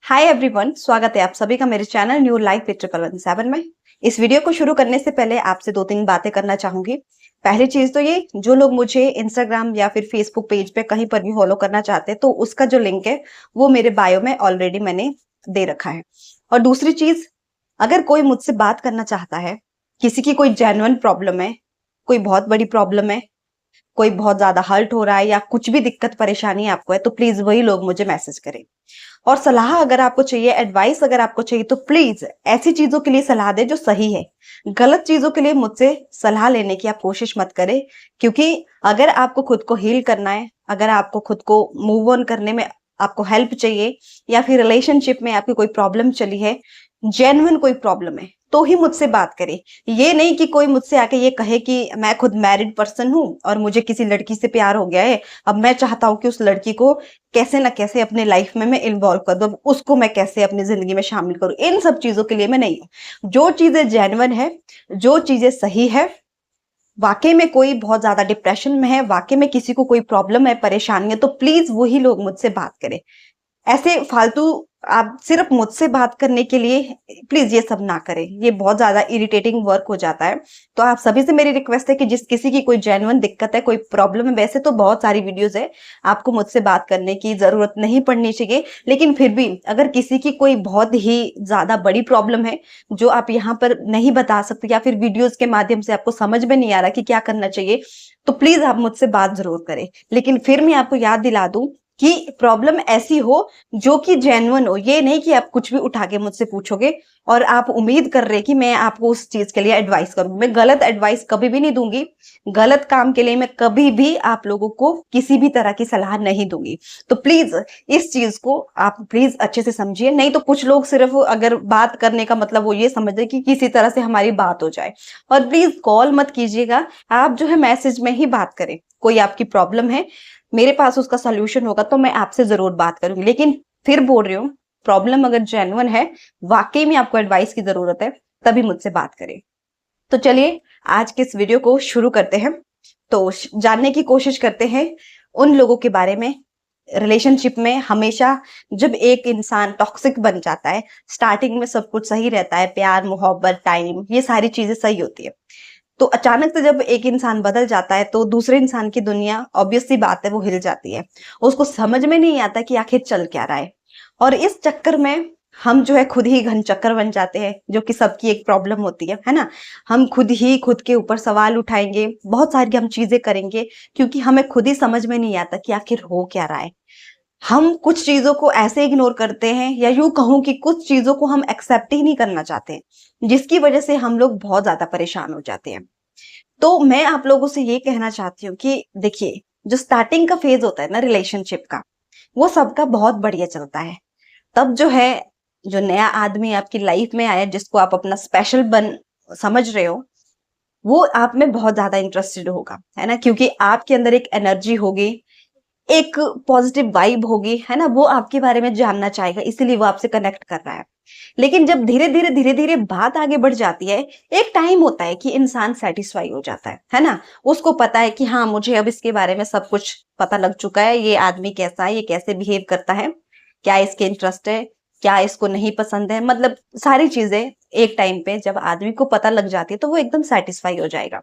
Hi everyone, स्वागत है आप सभी का मेरे चैनल न्यू लाइफ विद 717 में। इस वीडियो को शुरू करने से पहले आपसे 2-3 बातें करना चाहूंगी। पहली चीज तो ये, जो लोग मुझे इंस्टाग्राम या फिर फेसबुक पेज पे कहीं पर भी फॉलो करना चाहते हैं तो उसका जो लिंक है वो मेरे बायो में ऑलरेडी मैंने दे रखा है। और दूसरी चीज, अगर कोई मुझसे बात करना चाहता है, किसी की कोई जेन्युइन प्रॉब्लम है, कोई बहुत बड़ी प्रॉब्लम है, कोई बहुत ज्यादा हर्ट हो रहा है या कुछ भी दिक्कत परेशानी आपको है, तो प्लीज वही लोग मुझे मैसेज करें। और सलाह अगर आपको चाहिए, एडवाइस अगर आपको चाहिए, तो प्लीज ऐसी चीजों के लिए सलाह दे जो सही है। गलत चीजों के लिए मुझसे सलाह लेने की आप कोशिश मत करें, क्योंकि अगर आपको खुद को हील करना है, अगर आपको खुद को मूव ऑन करने में आपको हेल्प चाहिए, या फिर रिलेशनशिप में आपकी कोई प्रॉब्लम चली है, जेन्युइन कोई प्रॉब्लम है, तो ही मुझसे बात करें। ये नहीं कि कोई मुझसे आके ये कहे कि मैं खुद मैरिड पर्सन हूं और मुझे किसी लड़की से प्यार हो गया है, अब मैं चाहता हूं कि उस लड़की को कैसे ना कैसे अपने लाइफ में मैं इन्वॉल्व कर दूं, उसको मैं कैसे अपनी जिंदगी में शामिल करूं। इन सब चीजों के लिए मैं नहीं हूं। जो चीजें जेन्युइन है, जो चीजें सही है, वाकई में कोई बहुत ज्यादा डिप्रेशन में है, वाकई में किसी को कोई प्रॉब्लम है, परेशानी है, तो प्लीज वही लोग मुझसे बात करें। ऐसे फालतू आप सिर्फ मुझसे बात करने के लिए प्लीज ये सब ना करें, ये बहुत ज्यादा इरिटेटिंग वर्क हो जाता है। तो आप सभी से मेरी रिक्वेस्ट है कि जिस किसी की कोई जेन्युइन दिक्कत है, कोई प्रॉब्लम है, वैसे तो बहुत सारी वीडियोस है, आपको मुझसे बात करने की जरूरत नहीं पड़नी चाहिए, लेकिन फिर भी अगर किसी की कोई बहुत ही ज्यादा बड़ी प्रॉब्लम है जो आप यहाँ पर नहीं बता सकते, या फिर वीडियोज के माध्यम से आपको समझ में नहीं आ रहा कि क्या करना चाहिए, तो प्लीज आप मुझसे बात जरूर करें। लेकिन फिर मैं आपको याद दिला दूं कि प्रॉब्लम ऐसी हो जो कि जेन्युइन हो। ये नहीं कि आप कुछ भी उठा के मुझसे पूछोगे और आप उम्मीद कर रहे कि मैं आपको उस चीज के लिए एडवाइस करूं। मैं गलत एडवाइस कभी भी नहीं दूंगी। गलत काम के लिए मैं कभी भी आप लोगों को किसी भी तरह की सलाह नहीं दूंगी। तो प्लीज इस चीज को आप प्लीज अच्छे से समझिए। नहीं तो कुछ लोग सिर्फ अगर बात करने का मतलब वो ये समझते कि किसी तरह से हमारी बात हो जाए। और प्लीज कॉल मत कीजिएगा, आप जो है मैसेज में ही बात करें। कोई आपकी प्रॉब्लम है, मेरे पास उसका सोल्यूशन होगा तो मैं आपसे जरूर बात करूंगी। लेकिन फिर बोल रही हूँ, प्रॉब्लम अगर जेन्युइन है, वाकई में आपको एडवाइस की जरूरत है, तभी मुझसे बात करें। तो चलिए आज के इस वीडियो को शुरू करते हैं। तो जानने की कोशिश करते हैं उन लोगों के बारे में, रिलेशनशिप में हमेशा जब एक इंसान टॉक्सिक बन जाता है, स्टार्टिंग में सब कुछ सही रहता है, प्यार मोहब्बत टाइम ये सारी चीजें सही होती है, तो अचानक से जब एक इंसान बदल जाता है तो दूसरे इंसान की दुनिया ऑब्वियस सी बात है वो हिल जाती है। उसको समझ में नहीं आता कि आखिर चल क्या रहा है। और इस चक्कर में हम जो है खुद ही घन चक्कर बन जाते हैं, जो कि सबकी एक प्रॉब्लम होती है ना। हम खुद ही खुद के ऊपर सवाल उठाएंगे, बहुत सारी हम चीजें करेंगे, क्योंकि हमें खुद ही समझ में नहीं आता कि आखिर हो क्या रहा है। हम कुछ चीजों को ऐसे इग्नोर करते हैं, या यूं कहूं कि कुछ चीजों को हम एक्सेप्ट ही नहीं करना चाहते, जिसकी वजह से हम लोग बहुत ज्यादा परेशान हो जाते हैं। तो मैं आप लोगों से ये कहना चाहती हूँ कि देखिए, जो स्टार्टिंग का फेज होता है ना रिलेशनशिप का, वो सबका बहुत बढ़िया चलता है। तब जो है, जो नया आदमी आपकी लाइफ में आया, जिसको आप अपना स्पेशल बन समझ रहे हो, वो आप में बहुत ज्यादा इंटरेस्टेड होगा, है ना, क्योंकि आपके अंदर एक एनर्जी होगी, एक पॉजिटिव वाइब होगी, है ना, वो आपके बारे में जानना चाहेगा, इसीलिए वो आपसे कनेक्ट कर रहा है। लेकिन जब धीरे धीरे बात आगे बढ़ जाती है, एक टाइम होता है कि इंसान सेटिस्फाई हो जाता है ना। उसको पता है कि हाँ, मुझे अब इसके बारे में सब कुछ पता लग चुका है, ये आदमी कैसा है, ये कैसे बिहेव करता है, क्या इसके इंटरेस्ट है, क्या इसको नहीं पसंद है, मतलब सारी चीजें एक टाइम पे जब आदमी को पता लग जाती है तो वो एकदम सेटिस्फाई हो जाएगा।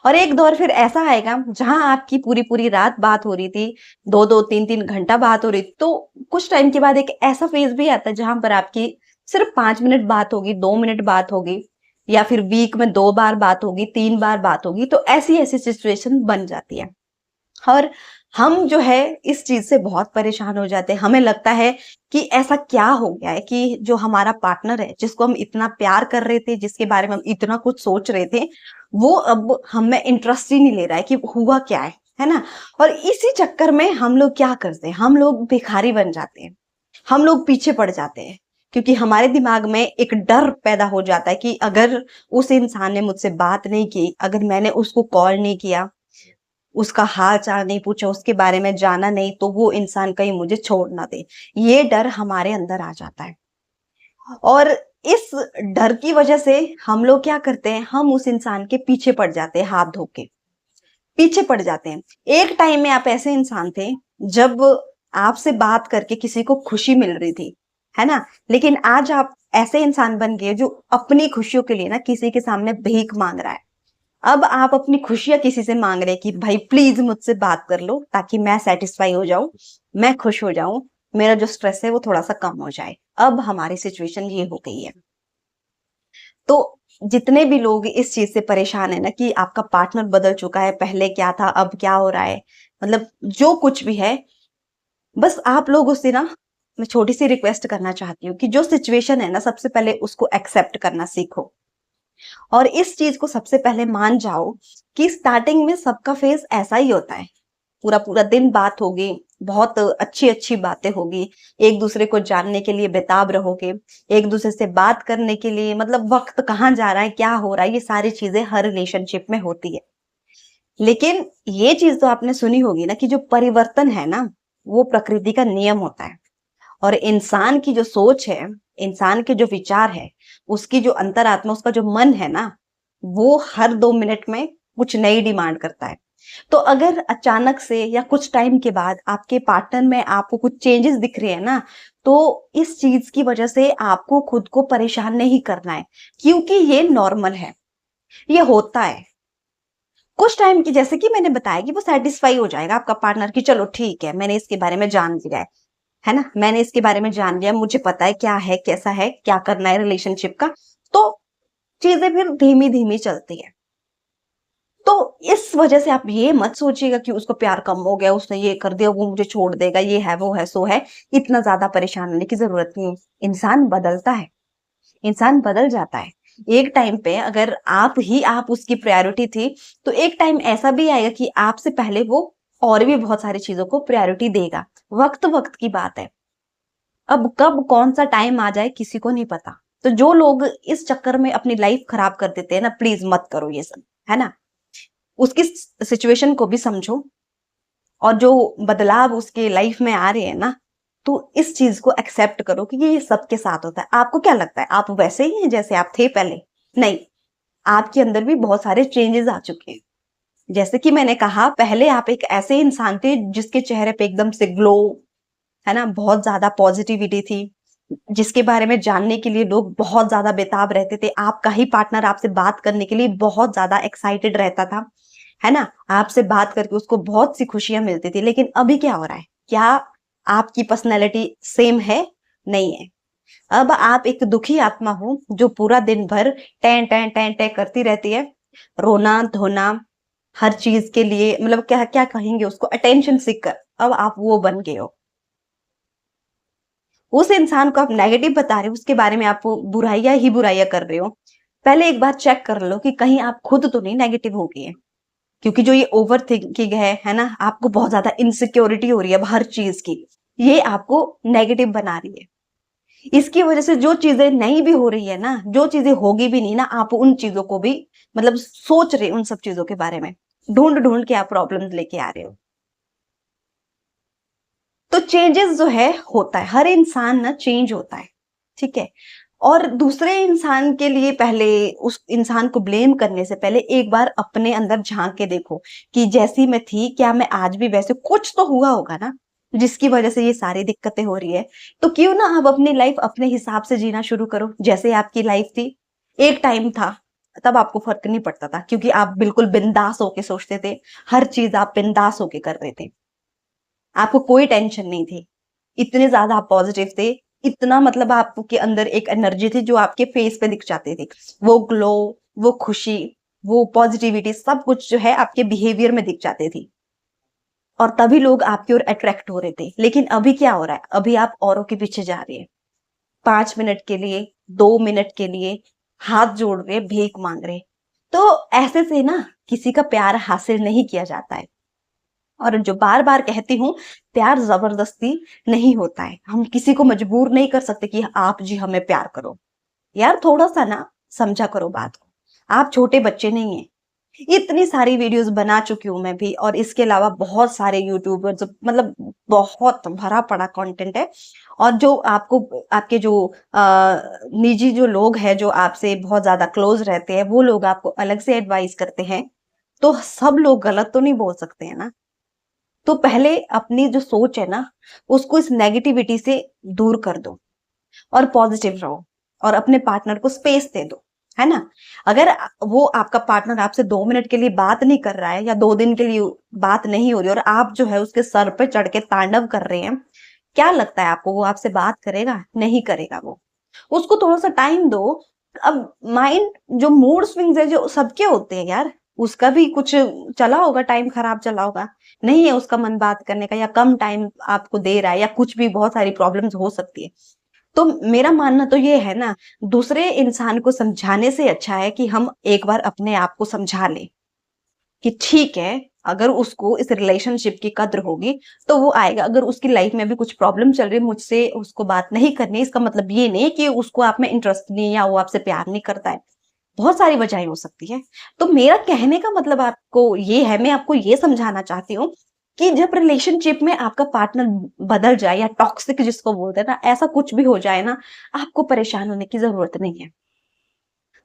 और एक दौर फिर ऐसा आएगा जहां आपकी पूरी पूरी रात बात हो रही थी, 2-2 3-3 घंटा बात हो रही थी, तो कुछ टाइम के बाद एक ऐसा फेज भी आता है जहां पर आपकी सिर्फ 5 मिनट बात होगी, 2 मिनट बात होगी, या फिर वीक में 2 बार बात होगी, 3 बार बात होगी। तो ऐसी ऐसी सिचुएशन बन जाती है। और हम जो है इस चीज से बहुत परेशान हो जाते हैं। हमें लगता है कि ऐसा क्या हो गया है कि जो हमारा पार्टनर है, जिसको हम इतना प्यार कर रहे थे, जिसके बारे में हम इतना कुछ सोच रहे थे, वो अब हमें इंटरेस्ट ही नहीं ले रहा है कि हुआ क्या है ना। और इसी चक्कर में हम लोग क्या करते हैं, हम लोग भिखारी बन जाते हैं, हम लोग पीछे पड़ जाते हैं, क्योंकि हमारे दिमाग में एक डर पैदा हो जाता है कि अगर उस इंसान ने मुझसे बात नहीं की, अगर मैंने उसको कॉल नहीं किया, उसका हाल चाल नहीं पूछा, उसके बारे में जाना नहीं, तो वो इंसान कहीं मुझे छोड़ ना दे। ये डर हमारे अंदर आ जाता है। और इस डर की वजह से हम लोग क्या करते हैं, हम उस इंसान के पीछे पड़ जाते हैं, हाथ धो के पीछे पड़ जाते हैं। एक टाइम में आप ऐसे इंसान थे, जब आपसे बात करके किसी को खुशी मिल रही थी, है ना? लेकिन आज आप ऐसे इंसान बन गए जो अपनी खुशियों के लिए ना किसी के सामने भीख मांग रहा है। अब आप अपनी खुशियाँ किसी से माँग रहे हैं कि भाई प्लीज़ मुझसे बात कर लो ताकि मैं सैटिस्फाई हो जाऊँ, मैं खुश हो जाऊँ, मेरा जो स्ट्रेस है वो थोड़ा-सा कम हो जाए। अब हमारी सिचुएशन ये हो गई है। तो जितने भी लोग इस चीज़ से परेशान है ना कि आपका पार्टनर बदल चुका है, पहले क्या था, अब क्या हो रहा है, मतलब जो कुछ भी है, बस आप लोगों से ना मैं छोटी-सी रिक्वेस्ट करना चाहती हूँ कि जो सिचुएशन है ना सबसे पहले उसको एक्सेप्ट करना सीखो। और इस चीज को सबसे पहले मान जाओ कि स्टार्टिंग में सबका फेस ऐसा ही होता है। पूरा पूरा दिन बात होगी, बहुत अच्छी अच्छी बातें होगी, एक दूसरे को जानने के लिए बेताब रहोगे, एक दूसरे से बात करने के लिए, मतलब वक्त कहाँ जा रहा है, क्या हो रहा है, ये सारी चीजें हर रिलेशनशिप में होती है। लेकिन ये चीज तो आपने सुनी होगी ना कि जो परिवर्तन है ना, वो प्रकृति का नियम होता है। और इंसान की जो सोच है, इंसान के जो विचार है, उसकी जो अंतरात्मा, उसका जो मन है ना, वो हर 2 मिनट में कुछ नई डिमांड करता है। तो अगर अचानक से या कुछ टाइम के बाद आपके पार्टनर में आपको कुछ चेंजेस दिख रहे हैं ना, तो इस चीज की वजह से आपको खुद को परेशान नहीं करना है, क्योंकि ये नॉर्मल है, ये होता है। कुछ टाइम की, जैसे कि मैंने बताया कि वो सैटिस्फाई हो जाएगा आपका पार्टनर कि चलो ठीक है, मैंने इसके बारे में जान लिया है ना? मैंने इसके बारे में जान लिया, मुझे पता है क्या है, कैसा है, क्या करना है रिलेशनशिप का। तो चीज़ें फिर धीमी-धीमी चलती है। तो इस वजह से आप ये मत सोचिएगा कि उसको प्यार कम हो गया, उसने ये कर दिया, वो मुझे छोड़ देगा, ये है, वो है, सो है। इतना ज़्यादा परेशान होने की ज़रूरत नहीं है। इंसान बदलता है, इंसान बदल जाता है। एक टाइम पे अगर आप उसकी प्रायोरिटी थी, तो एक टाइम ऐसा भी आएगा कि आपसे पहले वो और भी बहुत सारी चीज़ों को प्रायोरिटी देगा। वक़्त-वक़्त की बात है। अब कब कौन-सा टाइम आ जाए किसी को नहीं पता। तो जो लोग इस चक्कर में अपनी लाइफ खराब कर देते हैं ना, प्लीज़ मत करो ये सब, है ना? उसकी सिचुएशन को भी समझो और जो बदलाव उसके लाइफ में आ रहे हैं ना, तो इस चीज़ को एक्सेप्ट करो कि ये सबके साथ होता है। आपको क्या लगता है, आप वैसे ही हैं जैसे आप थे पहले? नहीं, आपके अंदर भी बहुत सारे चेंजेज़ आ चुके हैं। जैसे कि मैंने कहा, पहले आप एक ऐसे इंसान थे जिसके चेहरे पे एकदम से ग्लो, है ना? बहुत ज़्यादा पॉजिटिविटी थी, जिसके बारे में जानने के लिए लोग बहुत ज़्यादा बेताब रहते थे। आपका ही पार्टनर आपसे बात करने के लिए बहुत ज़्यादा एक्साइटेड रहता था, है ना? आपसे बात करके उसको बहुत सी खुशियाँ मिलती थी। लेकिन अभी क्या हो रहा है? क्या आपकी पर्सनैलिटी सेम है? नहीं है। अब आप एक दुखी आत्मा हो जो पूरा दिन भर टें, टें, टें, टें करती रहती है। रोना-धोना, हर चीज़ के लिए, मतलब क्या क्या कहेंगे उसको, अटेंशन सीकर, अब आप वो बन गए हो। उस इंसान को आप नेगेटिव बता रहे हो, उसके बारे में आप बुराइयाँ ही बुराइयाँ कर रहे हो। पहले एक बार चेक कर लो कि कहीं आप खुद तो नहीं नेगेटिव हो गए हैं। क्योंकि जो ये ओवर थिंकिंग है ना? आपको बहुत ज़्यादा इनसिक्योरिटी हो रही है अब हर चीज़ की। ये आपको नेगेटिव बना रही है। इसकी वजह से जो चीज़ें नहीं भी हो रही है ना, जो चीज़ें होगी भी नहीं ना, आप उन चीज़ों को भी मतलब सोच रहे हो उन सब चीज़ों के बारे में। ढूँढ-ढूँढ के आप प्रॉब्लम्स लेके आ रहे हो। तो चेंजेस जो है होता है, हर इंसान ना चेंज होता है, ठीक है? और दूसरे इंसान के लिए पहले उस इंसान को ब्लेम करने से पहले एक बार अपने अंदर झाँक के देखो कि जैसी मैं थी, क्या मैं आज भी वैसे, कुछ तो हुआ होगा ना, जिसकी वजह से ये सारी दिक्कतें हो रही है। तो क्यों ना आप अपनी लाइफ अपने हिसाब से जीना शुरू करो, जैसे आपकी लाइफ थी। एक टाइम था, तब आपको फ़र्क नहीं पड़ता था क्योंकि आप बिल्कुल बिंदास होके सोचते थे, हर चीज़ आप बिंदास होके कर रहे थे। आपको कोई टेंशन नहीं थी। इतने ज़्यादा आप पॉज़िटिव थे, इतना मतलब आपके अंदर एक एनर्जी थी जो आपके फेस पे दिख जाती थी। वो ग्लो, वो खुशी, वो पॉज़िटिविटी, सब कुछ जो है आपके बिहेवियर में दिख जाती थी। और तभी लोग आपकी ओर अट्रैक्ट हो रहे थे। लेकिन अभी क्या हो रहा है? अभी आप औरों के पीछे जा रहे हैं। 5 मिनट के लिए, 2 मिनट के लिए हाथ जोड़ रहे, भीख माँग रहे। तो ऐसे से ना किसी का प्यार हासिल नहीं किया जाता है। और जो बार-बार कहती हूँ, प्यार ज़बरदस्ती नहीं होता है। हम किसी को मजबूर नहीं कर सकते कि आप जी हमें प्यार करो। यार थोड़ा-सा ना समझा करो बात को। आप छोटे बच्चे नहीं हैं। इतनी सारी वीडियोज़ बना चुकी हूँ मैं भी, और इसके अलावा बहुत सारे यूट्यूबर्स, मतलब बहुत भरा पड़ा कंटेंट है। और जो आपको आपके जो निजी जो लोग हैं, जो आपसे बहुत ज़्यादा क्लोज़ रहते हैं, वो लोग आपको अलग से एडवाइस करते हैं। तो सब लोग गलत तो नहीं बोल सकते हैं ना। तो पहले अपनी जो सोच है ना, उसको इस नेगेटिविटी से दूर कर दो। और पॉजिटिव रहो और अपने पार्टनर को स्पेस दे दो, है ना? अगर वो आपका पार्टनर आपसे 2 मिनट के लिए बात नहीं कर रहा है या 2 दिन के लिए बात नहीं हो रही और आप जो है उसके सर पे चढ़ के तांडव कर रहे हैं, क्या लगता है आपको वो आपसे बात करेगा? नहीं करेगा वो। उसको थोड़ा-सा टाइम दो। अब माइंड जो मूड स्विंग्स है जो सबके होते हैं यार, उसका भी कुछ चला होगा, टाइम खराब चला होगा। नहीं है उसका मन बात करने का या कम टाइम आपको दे रहा है या कुछ भी, बहुत सारी प्रॉब्लम्स हो सकती है। तो मेरा मानना तो ये है ना, दूसरे इंसान को समझाने से अच्छा है कि हम एक बार अपने आप को समझा लें कि ठीक है, अगर उसको इस रिलेशनशिप की कद्र होगी तो वो आएगा। अगर उसकी लाइफ में भी कुछ प्रॉब्लम चल रही है, मुझसे उसको बात नहीं करनी, इसका मतलब ये नहीं कि उसको आप में इंटरेस्ट नहीं है या वो आपसे प्यार नहीं करता है। बहुत सारी वजहें हो सकती है। तो मेरा कहने का मतलब आपको ये है, मैं आपको ये समझाना चाहती हूँ कि जब रिलेशनशिप में आपका पार्टनर बदल जाए या टॉक्सिक जिसको बोलते हैं ना, ऐसा कुछ भी हो जाए ना, आपको परेशान होने की जरूरत नहीं है।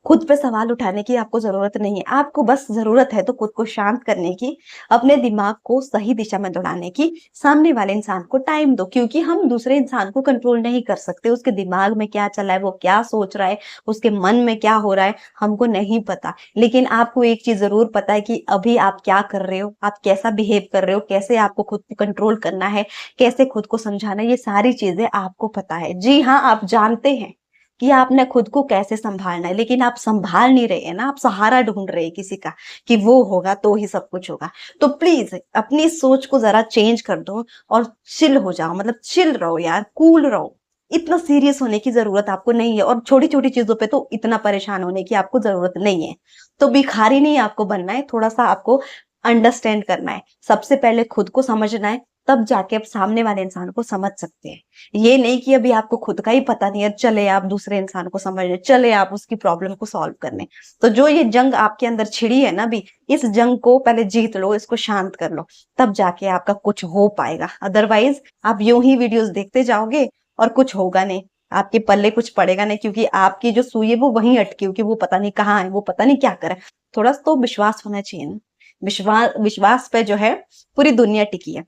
खुद पे सवाल उठाने की आपको ज़रूरत नहीं है। आपको बस ज़रूरत है तो खुद को शांत करने की, अपने दिमाग को सही दिशा में दौड़ाने की, सामने वाले इंसान को टाइम दो, क्योंकि हम दूसरे इंसान को कंट्रोल नहीं कर सकते। उसके दिमाग में क्या चल रहा है, वो क्या सोच रहा है, उसके मन में क्या हो रहा है, हमको नहीं पता। लेकिन आपको एक चीज़ ज़रूर पता है कि अभी आप क्या कर रहे हो, आप कैसा बिहेव कर रहे हो, कैसे आपको खुद को कंट्रोल करना है, कैसे खुद को समझाना है, ये सारी चीज़ें आपको पता है। जी हाँ, आप जानते हैं कि आपने खुद को कैसे संभालना है, लेकिन आप संभाल नहीं रहे हैं ना, आप सहारा ढूंढ रहे हैं किसी का कि वो होगा तो ही सब कुछ होगा। तो प्लीज अपनी सोच को जरा चेंज कर दो और चिल हो जाओ, मतलब चिल रहो यार, कूल रहो। इतना सीरियस होने की जरूरत आपको नहीं है और छोटी छोटी चीजों पे तो इतना परेशान होने की आपको जरूरत नहीं है। तो भिखारी नहीं आपको बनना है, थोड़ा सा आपको अंडरस्टैंड करना है। सबसे पहले खुद को समझना है, तब जाके आप सामने वाले इंसान को समझ सकते हैं। ये नहीं कि अभी आपको खुद का ही पता नहीं है, चले आप दूसरे इंसान को समझने, चले आप उसकी प्रॉब्लम को सॉल्व करने। तो जो ये जंग आपके अंदर छिड़ी है ना अभी, इस जंग को पहले जीत लो, इसको शांत कर लो, तब जाके आपका कुछ हो पाएगा। अदरवाइज आप यूं ही वीडियोस देखते जाओगे और कुछ होगा नहीं, आपके पल्ले कुछ पड़ेगा नहीं, क्योंकि आपकी जो सुई है वो वहीं अटकी होगी, वो पता नहीं कहाँ है, वो पता नहीं क्या करे। थोड़ा सा तो विश्वास होना चाहिए ना। विश्वास विश्वास पे जो है पूरी दुनिया टिकी है।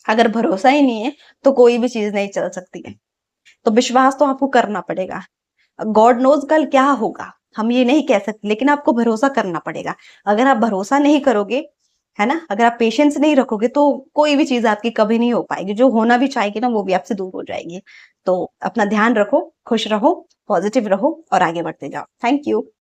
अगर भरोसा ही नहीं है तो कोई भी चीज नहीं चल सकती है। तो विश्वास तो आपको करना पड़ेगा। गॉड नोज कल क्या होगा हम ये नहीं कह सकते, लेकिन आपको भरोसा करना पड़ेगा। अगर आप भरोसा नहीं करोगे, है ना, अगर आप पेशेंस नहीं रखोगे तो कोई भी चीज आपकी कभी नहीं हो पाएगी। जो होना भी चाहेगी ना वो भी आपसे दूर हो जाएगी। तो अपना ध्यान रखो, खुश रहो, पॉजिटिव रहो और आगे बढ़ते जाओ। Thank you.